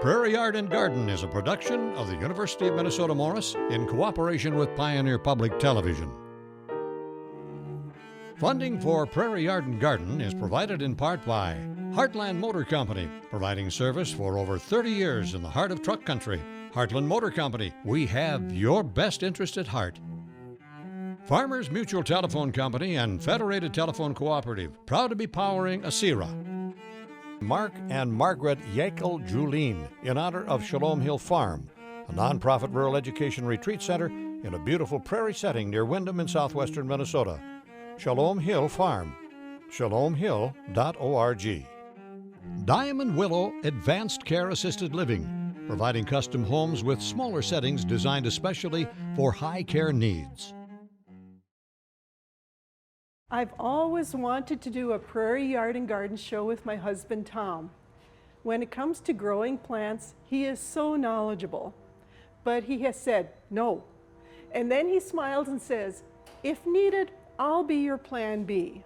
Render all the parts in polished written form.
Prairie Yard and Garden is a production of the University of Minnesota Morris in cooperation with Pioneer Public Television. Funding for Prairie Yard and Garden is provided in part by Heartland Motor Company, providing service for over 30 years in the heart of truck country. Heartland Motor Company, we have your best interest at heart. Farmers Mutual Telephone Company and Federated Telephone Cooperative, proud to be powering ASERA. Mark and Margaret Yakel-Julien, in honor of Shalom Hill Farm, a nonprofit rural education retreat center in a beautiful prairie setting near Windham in southwestern Minnesota. Shalom Hill Farm, shalomhill.org. Diamond Willow Advanced Care Assisted Living, providing custom homes with smaller settings designed especially for high care needs. I've always wanted to do a Prairie Yard and Garden show with my husband, Tom. When it comes to growing plants, he is so knowledgeable. But he has said no. And then he smiles and says, if needed, I'll be your plan B.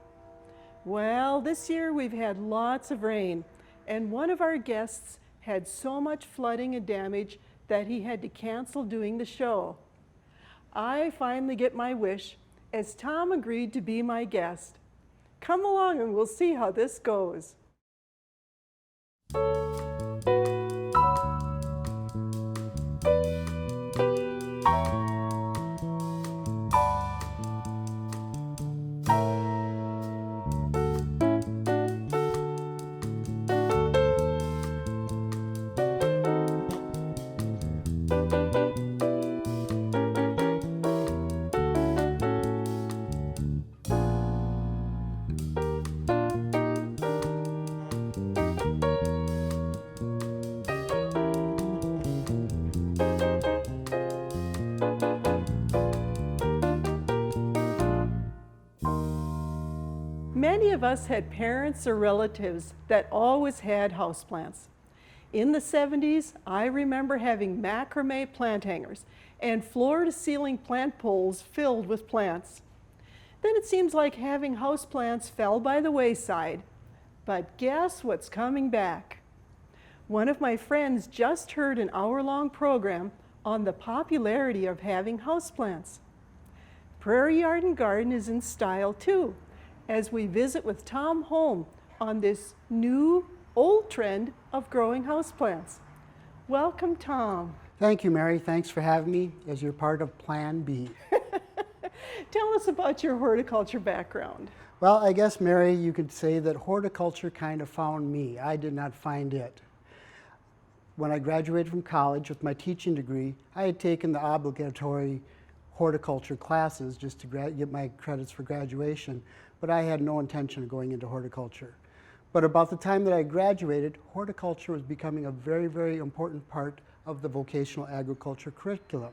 Well, this year we've had lots of rain, and one of our guests had so much flooding and damage that he had to cancel doing the show. I finally get my wish, as Tom agreed to be my guest. Come along and we'll see how this goes. Many of us had parents or relatives that always had houseplants. In the 70s, I remember having macrame plant hangers and floor-to-ceiling plant poles filled with plants. Then it seems like having houseplants fell by the wayside. But guess what's coming back? One of my friends just heard an hour-long program on the popularity of having houseplants. Prairie Yard and Garden is in style too, as we visit with Tom Holm on this new, old trend of growing houseplants. Welcome, Tom. Thank you, Mary. Thanks for having me as you're part of Plan B. Tell us about your horticulture background. Well, I guess, Mary, you could say that horticulture kind of found me. I did not find it. When I graduated from college with my teaching degree, I had taken the obligatory horticulture classes just to get my credits for graduation, but I had no intention of going into horticulture. But about the time that I graduated, horticulture was becoming a very, very important part of the vocational agriculture curriculum.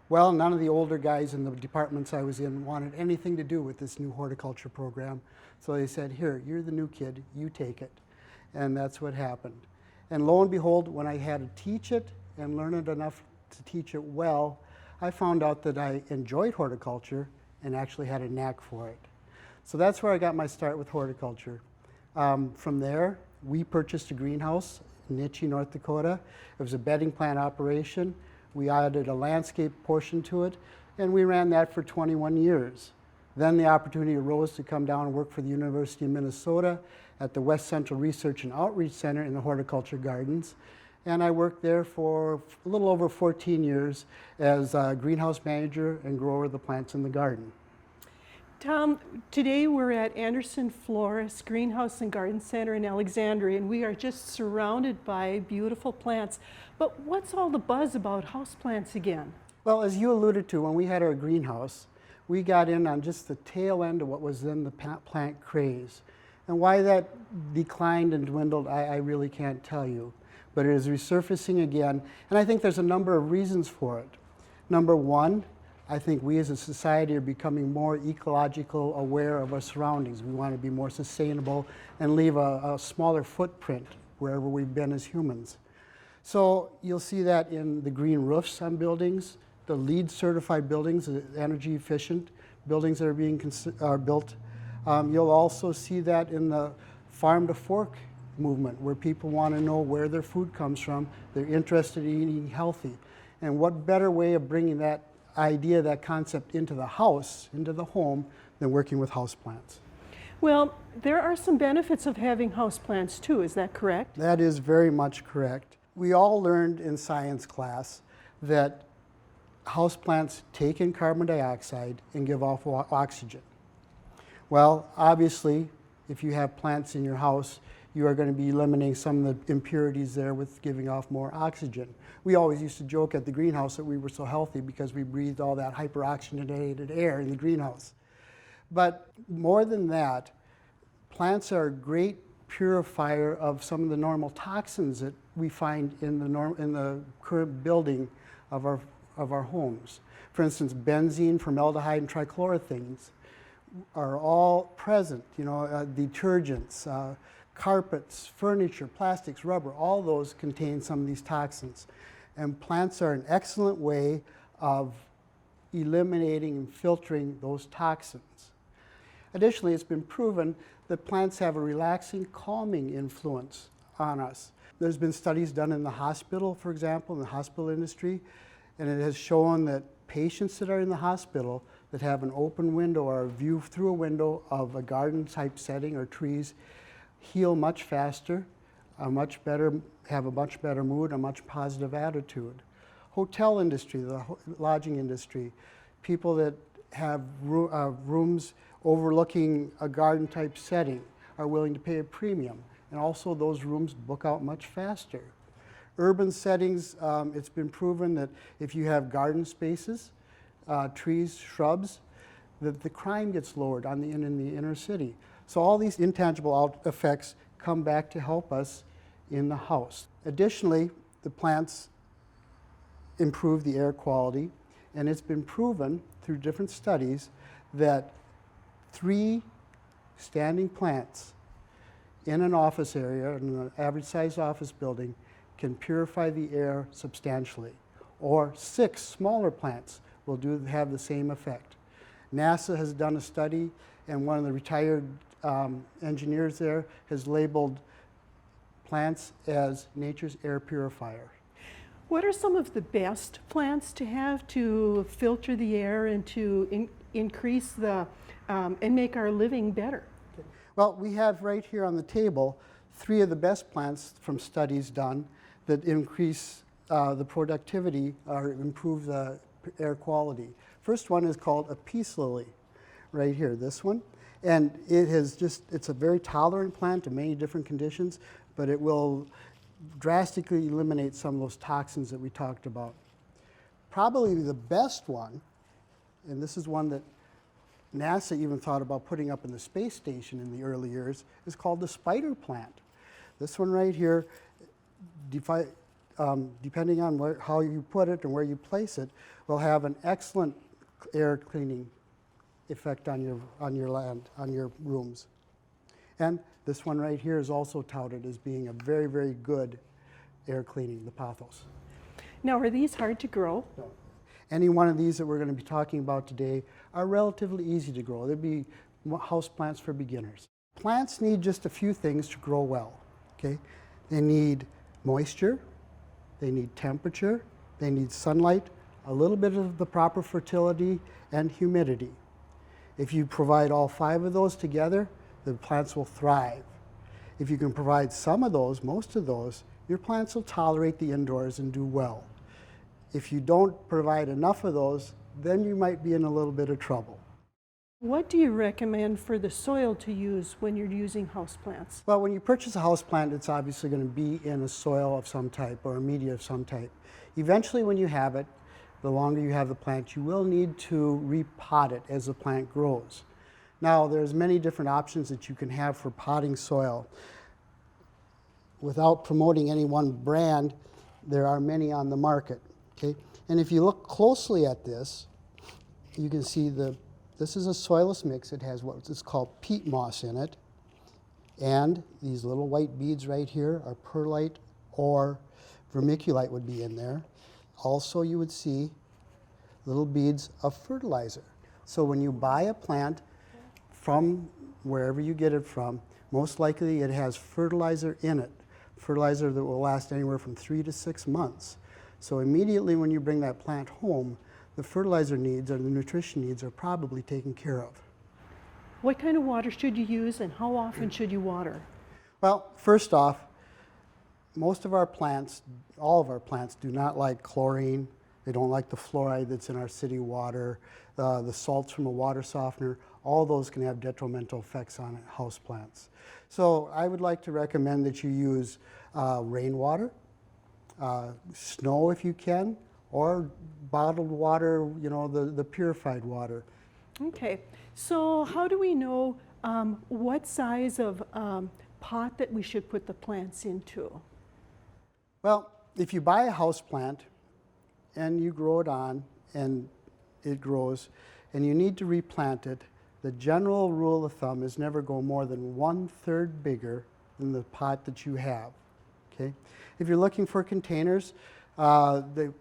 Well, none of the older guys in the departments I was in wanted anything to do with this new horticulture program. So they said, here, you're the new kid, you take it. And that's what happened. And lo and behold, when I had to teach it and learn it enough to teach it well, I found out that I enjoyed horticulture and actually had a knack for it. So that's where I got my start with horticulture. From there, we purchased a greenhouse in Nitchie, North Dakota. It was a bedding plant operation. We added a landscape portion to it, and we ran that for 21 years. Then the opportunity arose to come down and work for the University of Minnesota at the West Central Research and Outreach Center in the horticulture gardens. And I worked there for a little over 14 years as a greenhouse manager and grower of the plants in the garden. Tom, today we're at Anderson Florist Greenhouse and Garden Center in Alexandria, and we are just surrounded by beautiful plants. But what's all the buzz about houseplants again? Well, as you alluded to, when we had our greenhouse, we got in on just the tail end of what was then the plant craze. And why that declined and dwindled, I really can't tell you. But it is resurfacing again, and I think there's a number of reasons for it. Number one, I think we as a society are becoming more ecological aware of our surroundings. We want to be more sustainable and leave a smaller footprint wherever we've been as humans. So you'll see that in the green roofs on buildings, the LEED certified buildings, energy efficient buildings that are being built. You'll also see that in the farm to fork movement where people want to know where their food comes from. They're interested in eating healthy. And what better way of bringing that idea, that concept into the house, into the home, than working with houseplants? Well, there are some benefits of having houseplants too, is that correct? That is very much correct. We all learned in science class that houseplants take in carbon dioxide and give off oxygen. Well, obviously, if you have plants in your house, you are going to be eliminating some of the impurities there with giving off more oxygen. We always used to joke at the greenhouse that we were so healthy because we breathed all that hyperoxygenated air in the greenhouse. But more than that, plants are a great purifier of some of the normal toxins that we find in the current building of our homes. For instance, benzene, formaldehyde, and trichloroethylene are all present. Detergents, carpets, furniture, plastics, rubber, all those contain some of these toxins. And plants are an excellent way of eliminating and filtering those toxins. Additionally, it's been proven that plants have a relaxing, calming influence on us. There's been studies done in the hospital, for example, in the hospital industry, and it has shown that patients that are in the hospital that have an open window or a view through a window of a garden-type setting or trees heal much faster, have a much better mood, a much positive attitude. Hotel industry, the lodging industry, people that have rooms overlooking a garden-type setting are willing to pay a premium, and also those rooms book out much faster. Urban settings, it's been proven that if you have garden spaces, trees, shrubs, that the crime gets lowered in the inner city. So all these intangible effects come back to help us in the house. Additionally, the plants improve the air quality, and it's been proven through different studies that 3 standing plants in an office area, in an average-sized office building, can purify the air substantially. Or 6 smaller plants will have the same effect. NASA has done a study, and one of the retired engineers there has labeled plants as nature's air purifier. What are some of the best plants to have to filter the air and to increase and make our living better? Okay. Well, we have right here on the table 3 of the best plants from studies done that increase the productivity or improve the air quality. First one is called a peace lily, right here, this one. And it's a very tolerant plant to many different conditions, but it will drastically eliminate some of those toxins that we talked about. Probably the best one, and this is one that NASA even thought about putting up in the space station in the early years, is called the spider plant. This one right here, depending on how you put it and where you place it, will have an excellent air cleaning effect on your rooms. And this one right here is also touted as being a very, very good air cleaning, the pothos. Now, are these hard to grow? No. Any one of these that we're going to be talking about today are relatively easy to grow. They'd be house plants for beginners. Plants need just a few things to grow well. Okay? They need moisture, they need temperature, they need sunlight, a little bit of the proper fertility, and humidity. If you provide all 5 of those together, the plants will thrive. If you can provide some of those, most of those, your plants will tolerate the indoors and do well. If you don't provide enough of those, then you might be in a little bit of trouble. What do you recommend for the soil to use when you're using houseplants? Well, when you purchase a houseplant, it's obviously going to be in a soil of some type or a media of some type. Eventually, when you have it, the longer you have the plant, you will need to repot it as the plant grows. Now, there's many different options that you can have for potting soil. Without promoting any one brand, there are many on the market. Okay? And if you look closely at this, you can see this is a soilless mix. It has what is called peat moss in it. And these little white beads right here are perlite or vermiculite would be in there. Also, you would see little beads of fertilizer. So when you buy a plant from wherever you get it from, Most likely it has fertilizer in it, fertilizer that will last anywhere from 3 to 6 months. So immediately when you bring that plant home, the fertilizer needs or the nutrition needs are probably taken care of. What kind of water should you use and how often should you water? Well, first off, most of our plants, all of our plants, do not like chlorine. They don't like the fluoride that's in our city water, the salts from a water softener. All those can have detrimental effects on houseplants. So I would like to recommend that you use rainwater, snow if you can, or bottled water, you know, the purified water. Okay, so how do we know what size of pot that we should put the plants into? Well, if you buy a house plant and you grow it on and it grows and you need to replant it, the general rule of thumb is never go more than 1/3 bigger than the pot that you have. Okay? If you're looking for containers, the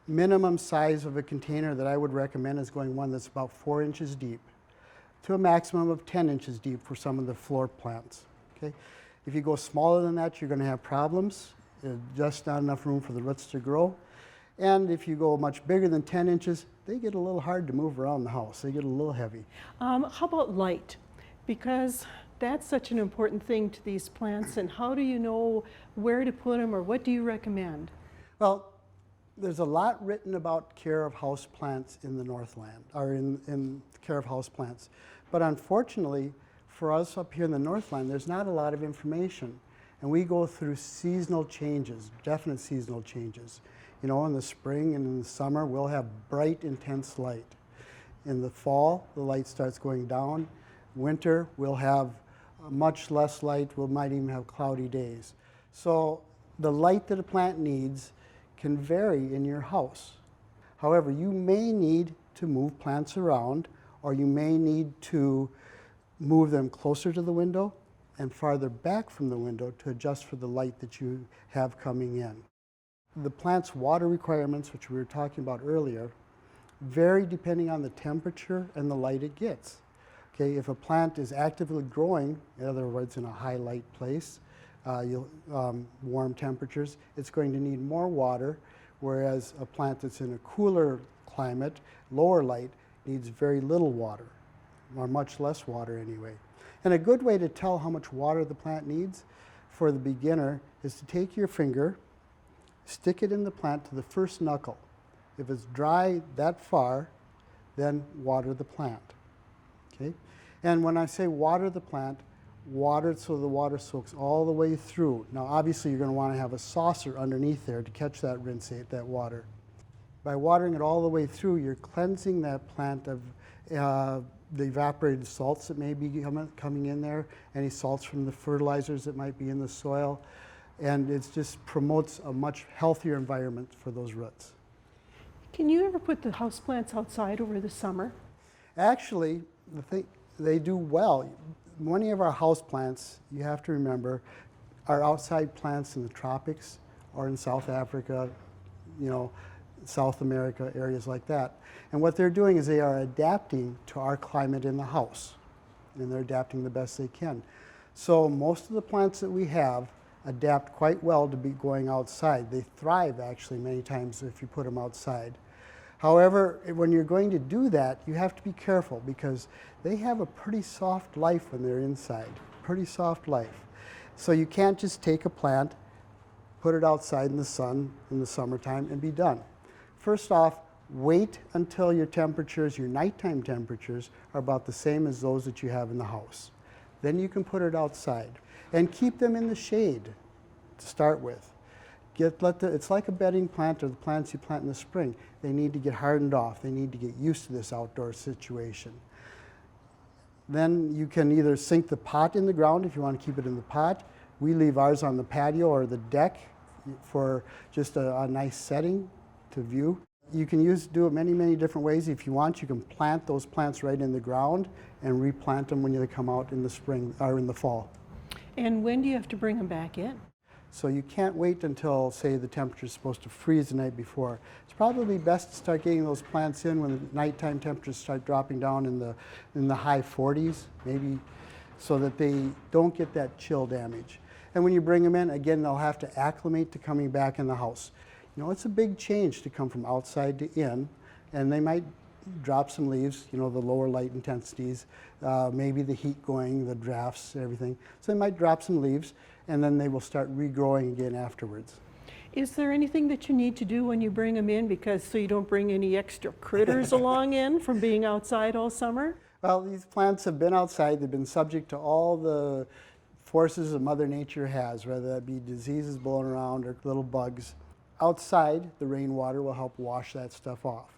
minimum size of a container that I would recommend is going one that's about 4 inches deep to a maximum of 10 inches deep for some of the floor plants. Okay? If you go smaller than that, you're going to have problems. There's just not enough room for the roots to grow. And if you go much bigger than 10 inches, they get a little hard to move around the house. They get a little heavy. How about light? Because that's such an important thing to these plants, and how do you know where to put them or what do you recommend? Well, there's a lot written about care of house plants in the Northland, or in care of house plants. But unfortunately, for us up here in the Northland, there's not a lot of information. And we go through seasonal changes, definite seasonal changes. You know, in the spring and in the summer, we'll have bright, intense light. In the fall, the light starts going down. Winter, we'll have much less light. We might even have cloudy days. So the light that a plant needs can vary in your house. However, you may need to move plants around, or you may need to move them closer to the window and farther back from the window to adjust for the light that you have coming in. The plant's water requirements, which we were talking about earlier, vary depending on the temperature and the light it gets. Okay, if a plant is actively growing, in other words, in a high light place, warm temperatures, it's going to need more water, whereas a plant that's in a cooler climate, lower light, needs very little water, or much less water anyway. And a good way to tell how much water the plant needs for the beginner is to take your finger, stick it in the plant to the first knuckle. If it's dry that far, then water the plant. Okay? And when I say water the plant, water it so the water soaks all the way through. Now obviously you're going to want to have a saucer underneath there to catch that rinsate, that water. By watering it all the way through, you're cleansing that plant of the evaporated salts that may be coming in there, any salts from the fertilizers that might be in the soil, and it just promotes a much healthier environment for those roots. Can you ever put the houseplants outside over the summer? Actually, they do well. Many of our houseplants, you have to remember, are outside plants in the tropics or in South Africa, you know, South America, areas like that. And what they're doing is they are adapting to our climate in the house, and they're adapting the best they can. So most of the plants that we have adapt quite well to be going outside. They thrive actually many times if you put them outside. However, when you're going to do that, you have to be careful because they have a pretty soft life when they're inside, pretty soft life. So you can't just take a plant, put it outside in the sun in the summertime and be done. First off, wait until your temperatures, your nighttime temperatures, are about the same as those that you have in the house. Then you can put it outside. And keep them in the shade to start with. It's like a bedding plant or the plants you plant in the spring. They need to get hardened off. They need to get used to this outdoor situation. Then you can either sink the pot in the ground if you want to keep it in the pot. We leave ours on the patio or the deck for just a nice setting to view. You can do it many different ways. If you want, you can plant those plants right in the ground and replant them when they come out in the spring or in the fall. And when do you have to bring them back in? So you can't wait until, say, the temperature is supposed to freeze the night before. It's probably best to start getting those plants in when the nighttime temperatures start dropping down in the high 40s, maybe so that they don't get that chill damage. And when you bring them in, again, they'll have to acclimate to coming back in the house. You know, it's a big change to come from outside to in, and they might drop some leaves, you know, the lower light intensities, maybe the heat going, the drafts, everything. So they might drop some leaves, and then they will start regrowing again afterwards. Is there anything that you need to do when you bring them in, so you don't bring any extra critters along in from being outside all summer? Well, these plants have been outside. They've been subject to all the forces that Mother Nature has, whether that be diseases blowing around or little bugs. Outside, the rainwater will help wash that stuff off.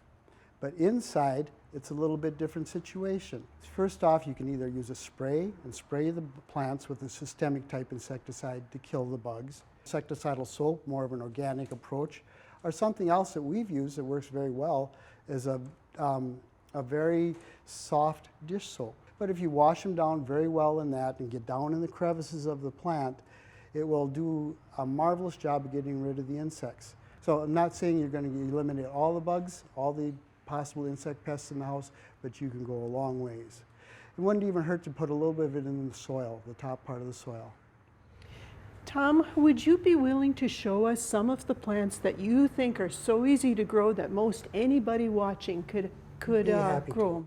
But inside, it's a little bit different situation. First off, you can either use a spray and spray the plants with a systemic type insecticide to kill the bugs. Insecticidal soap, more of an organic approach, or something else that we've used that works very well is a very soft dish soap. But if you wash them down very well in that and get down in the crevices of the plant, it will do a marvelous job of getting rid of the insects. So I'm not saying you're going to eliminate all the bugs, all the possible insect pests in the house, but you can go a long ways. It wouldn't even hurt to put a little bit of it in the soil, the top part of the soil. Tom, would you be willing to show us some of the plants that you think are so easy to grow that most anybody watching could grow?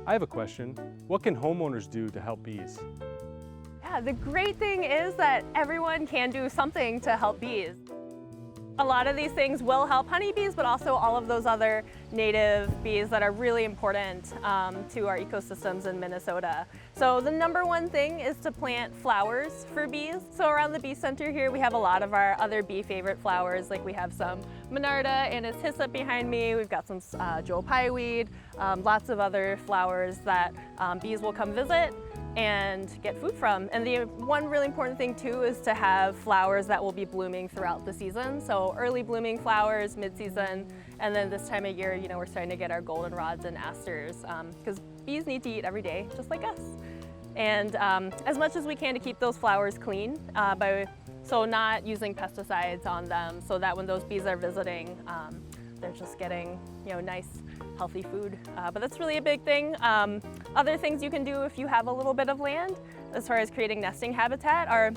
I have a question. What can homeowners do to help bees? Yeah, the great thing is that everyone can do something to help bees. A lot of these things will help honeybees, but also all of those other native bees that are really important to our ecosystems in Minnesota. So the number one thing is to plant flowers for bees. So around the bee center here, we have a lot of our other bee favorite flowers, like we have some Monarda and its hyssop behind me. We've got some Joe Pyeweed, lots of other flowers that bees will come visit and get food from. And the one really important thing too is to have flowers that will be blooming throughout the season. So early blooming flowers, mid-season, and then this time of year, you know, we're starting to get our goldenrods and asters because bees need to eat every day, just like us. And as much as we can to keep those flowers clean, so not using pesticides on them, so that when those bees are visiting, they're just getting, you know, nice, healthy food. But that's really a big thing. Other things you can do if you have a little bit of land, as far as creating nesting habitat, are,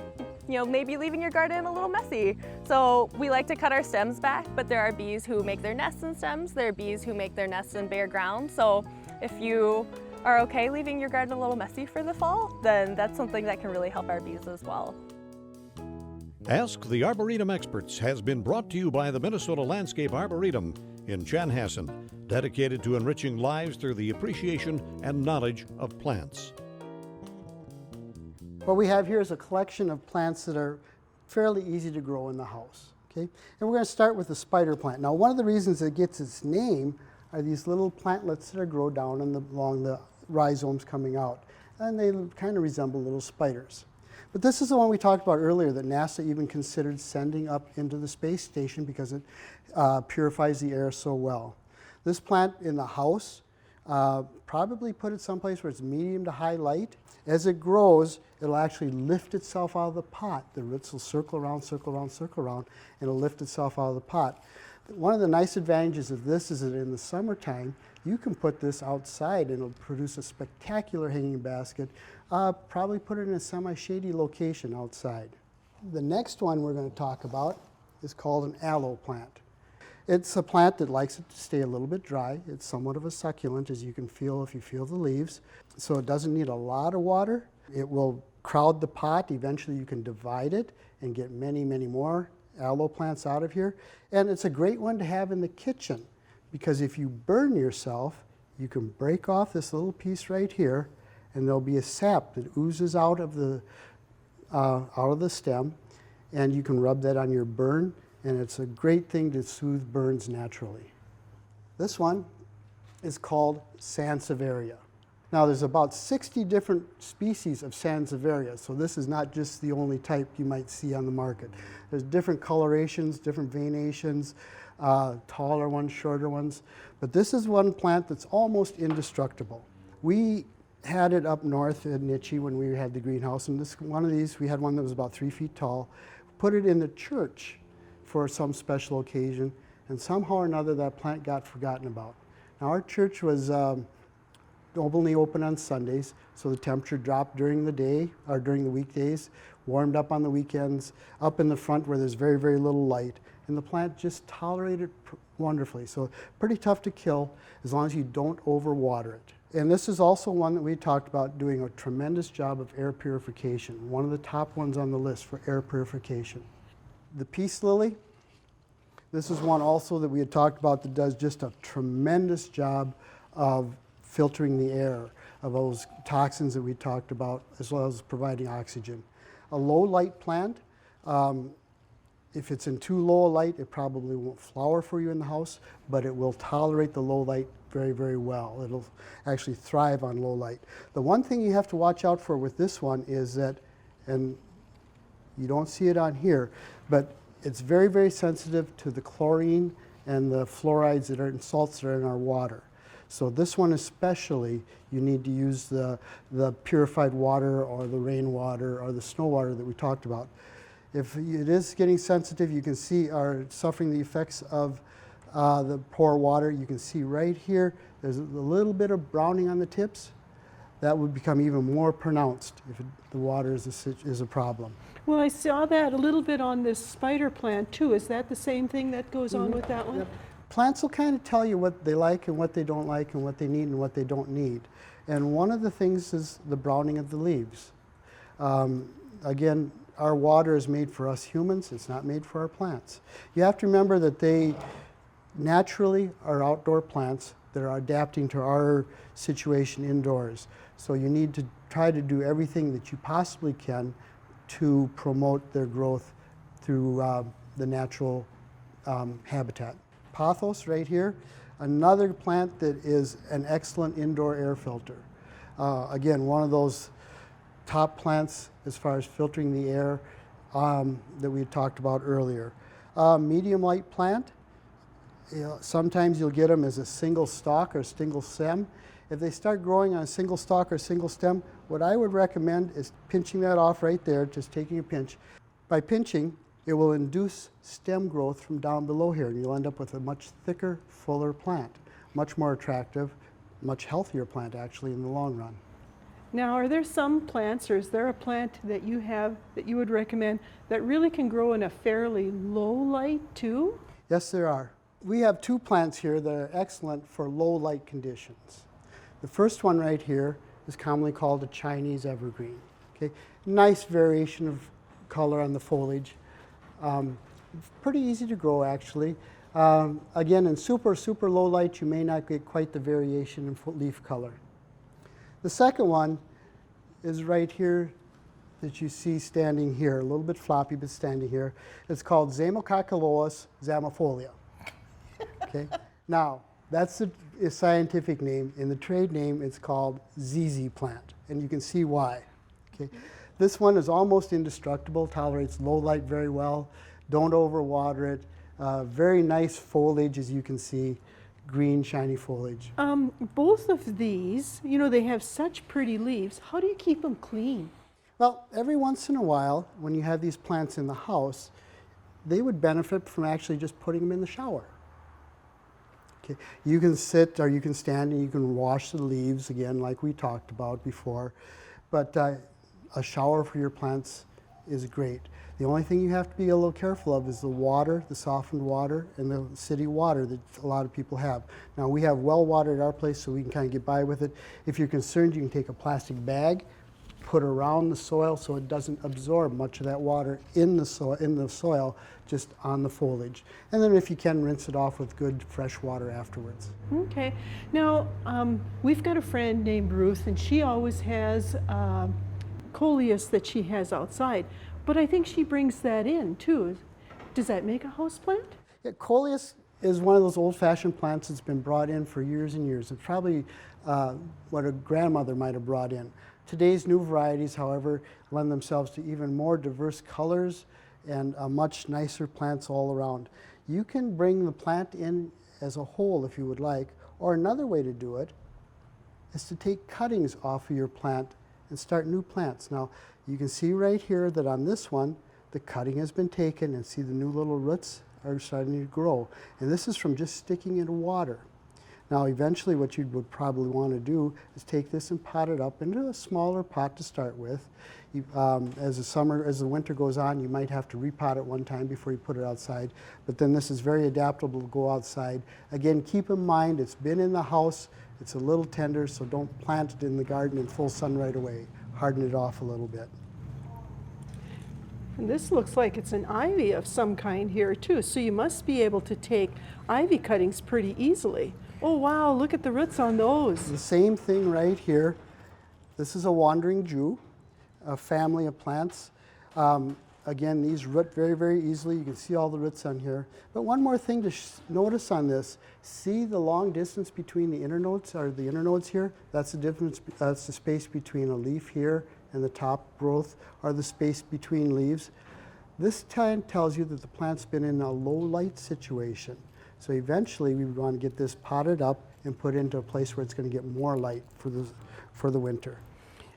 you know, maybe leaving your garden a little messy. So we like to cut our stems back, but there are bees who make their nests in stems. There are bees who make their nests in bare ground. So if you are okay leaving your garden a little messy for the fall, then that's something that can really help our bees as well. Ask the Arboretum Experts has been brought to you by the Minnesota Landscape Arboretum in Chanhassen, dedicated to enriching lives through the appreciation and knowledge of plants. What we have here is a collection of plants that are fairly easy to grow in the house. Okay? And we're going to start with the spider plant. Now, one of the reasons it gets its name are these little plantlets that grow down along the rhizomes coming out. And they kind of resemble little spiders. But this is the one we talked about earlier that NASA even considered sending up into the space station because it purifies the air so well. This plant in the house, probably put it someplace where it's medium to high light. As it grows, it'll actually lift itself out of the pot. The roots will circle around, circle around, circle around, and it'll lift itself out of the pot. One of the nice advantages of this is that in the summertime, you can put this outside and it'll produce a spectacular hanging basket. Probably put it in a semi-shady location outside. The next one we're going to talk about is called an aloe plant. It's a plant that likes it to stay a little bit dry. It's somewhat of a succulent, as you can feel if you feel the leaves. So it doesn't need a lot of water. It will crowd the pot. Eventually you can divide it and get many, many more aloe plants out of here. And it's a great one to have in the kitchen because if you burn yourself, you can break off this little piece right here and there'll be a sap that oozes out of the stem, and you can rub that on your burn, and it's a great thing to soothe burns naturally. This one is called Sansevieria. Now there's about 60 different species of Sansevieria, so this is not just the only type you might see on the market. There's different colorations, different veinations, taller ones, shorter ones, but this is one plant that's almost indestructible. We had it up north in Nitchie when we had the greenhouse, and one of these, we had one that was about 3 feet tall. Put it in the church for some special occasion, and somehow or another that plant got forgotten about. Now our church was only open on Sundays, so the temperature dropped during the day or during the weekdays, warmed up on the weekends, up in the front where there's very, very little light, and the plant just tolerated wonderfully. So pretty tough to kill as long as you don't overwater it. And this is also one that we talked about doing a tremendous job of air purification, one of the top ones on the list for air purification. The peace lily, this is one also that we had talked about that does just a tremendous job of filtering the air of those toxins that we talked about, as well as providing oxygen. A low light plant, if it's in too low a light, it probably won't flower for you in the house, but it will tolerate the low light very, very well. It'll actually thrive on low light. The one thing you have to watch out for with this one is that, and you don't see it on here, but it's very, very sensitive to the chlorine and the fluorides that are in salts that are in our water. So this one especially, you need to use the purified water or the rainwater or the snow water that we talked about. If it is getting sensitive, you can see are suffering the effects of the poor water. You can see right here, there's a little bit of browning on the tips. That would become even more pronounced if the water is a problem. Well, I saw that a little bit on this spider plant too. Is that the same thing that goes on with that one? Yep. Plants will kind of tell you what they like and what they don't like and what they need and what they don't need. And one of the things is the browning of the leaves. Again, our water is made for us humans. It's not made for our plants. You have to remember that they naturally are outdoor plants that are adapting to our situation indoors. So you need to try to do everything that you possibly can to promote their growth through the natural habitat. Pothos right here, another plant that is an excellent indoor air filter. Again, one of those top plants as far as filtering the air that we had talked about earlier. Medium light plant, sometimes you'll get them as a single stalk or single stem. If they start growing on a single stalk or single stem, what I would recommend is pinching that off right there, just taking a pinch. By pinching, it will induce stem growth from down below here, and you'll end up with a much thicker, fuller plant. Much more attractive, much healthier plant actually in the long run. Now, are there some plants, or is there a plant that you have that you would recommend that really can grow in a fairly low light too? Yes, there are. We have two plants here that are excellent for low light conditions. The first one right here is commonly called a Chinese evergreen. Okay? Nice variation of color on the foliage. Pretty easy to grow actually. Again, in super low light, you may not get quite the variation in leaf color. The second one is right here that you see standing here, a little bit floppy, but standing here. It's called Zamococcolois zamifolia. Okay? Now, that's the scientific name. In the trade name, it's called ZZ plant, and you can see why. Okay? This one is almost indestructible, tolerates low light very well. Don't overwater it. Very nice foliage, as you can see, green, shiny foliage. Both of these, you know, they have such pretty leaves. How do you keep them clean? Well, every once in a while, when you have these plants in the house, they would benefit from actually just putting them in the shower. Okay. You can sit or you can stand and you can wash the leaves again, like we talked about before. But a shower for your plants is great. The only thing you have to be a little careful of is the water, the softened water, and the city water that a lot of people have. Now, we have well water at our place, so we can kind of get by with it. If you're concerned, you can take a plastic bag, put around the soil so it doesn't absorb much of that water in the soil, just on the foliage. And then if you can, rinse it off with good fresh water afterwards. Okay. Now, we've got a friend named Ruth, and she always has coleus that she has outside. But I think she brings that in too. Does that make a houseplant? Yeah, coleus is one of those old-fashioned plants that's been brought in for years and years. It's probably what a grandmother might have brought in. Today's new varieties, however, lend themselves to even more diverse colors and much nicer plants all around. You can bring the plant in as a whole if you would like, or another way to do it is to take cuttings off of your plant and start new plants. Now, you can see right here that on this one, the cutting has been taken, and see the new little roots are starting to grow. And this is from just sticking into water. Now eventually what you would probably want to do is take this and pot it up into a smaller pot to start with. As the winter goes on, you might have to repot it one time before you put it outside, but then this is very adaptable to go outside. Again, keep in mind it's been in the house, it's a little tender, so don't plant it in the garden in full sun right away. Harden it off a little bit. And this looks like it's an ivy of some kind here too, so you must be able to take ivy cuttings pretty easily. Oh wow, look at the roots on those. The same thing right here. This is a wandering Jew, a family of plants. Again, these root very, very easily. You can see all the roots on here. But one more thing to notice on this, see the long distance between the internodes, or the internodes here? That's the difference, that's the space between a leaf here and the top growth, or the space between leaves. This tells you that the plant's been in a low light situation. So eventually we would want to get this potted up and put into a place where it's going to get more light for the winter.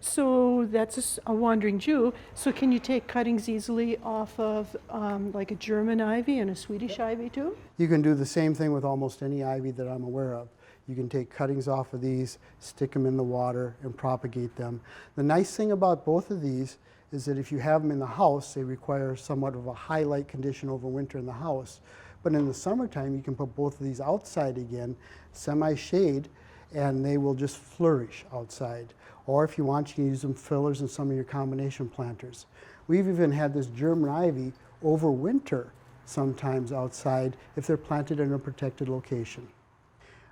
So that's a wandering Jew. So can you take cuttings easily off of like a German ivy and a Swedish ivy too? You can do the same thing with almost any ivy that I'm aware of. You can take cuttings off of these, stick them in the water, and propagate them. The nice thing about both of these is that if you have them in the house, they require somewhat of a high light condition over winter in the house. But in the summertime, you can put both of these outside again, semi-shade, and they will just flourish outside. Or if you want, you can use them fillers in some of your combination planters. We've even had this German ivy overwinter sometimes outside if they're planted in a protected location.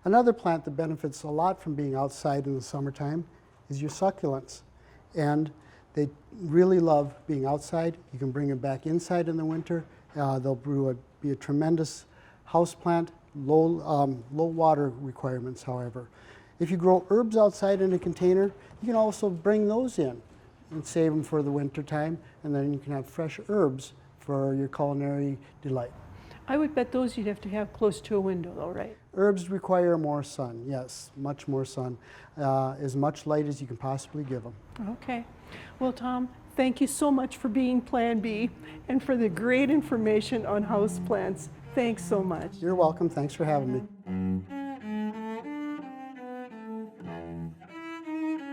Another plant that benefits a lot from being outside in the summertime is your succulents. And they really love being outside. You can bring them back inside in the winter. They'll be a tremendous houseplant, low water requirements, however. If you grow herbs outside in a container, you can also bring those in and save them for the winter time, and then you can have fresh herbs for your culinary delight. I would bet those you'd have to have close to a window though, right? Herbs require more sun, yes, much more sun, as much light as you can possibly give them. Okay. Well, Tom, thank you so much for being Plan B and for the great information on houseplants. Thanks so much. You're welcome. Thanks for having me.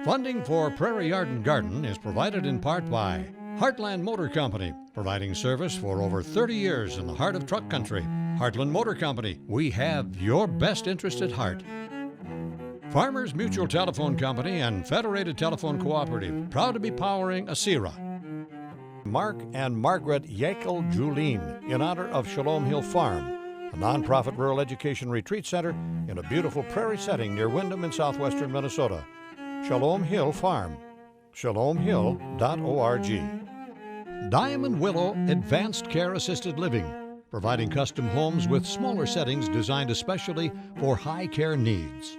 Funding for Prairie Yard and Garden is provided in part by Heartland Motor Company, providing service for over 30 years in the heart of truck country. Heartland Motor Company, we have your best interest at heart. Farmers Mutual Telephone Company and Federated Telephone Cooperative, proud to be powering ASIRA. Mark and Margaret Yakel Julien, in honor of Shalom Hill Farm, a nonprofit rural education retreat center in a beautiful prairie setting near Windham in southwestern Minnesota. Shalom Hill Farm, shalomhill.org. Diamond Willow Advanced Care Assisted Living, providing custom homes with smaller settings designed especially for high care needs.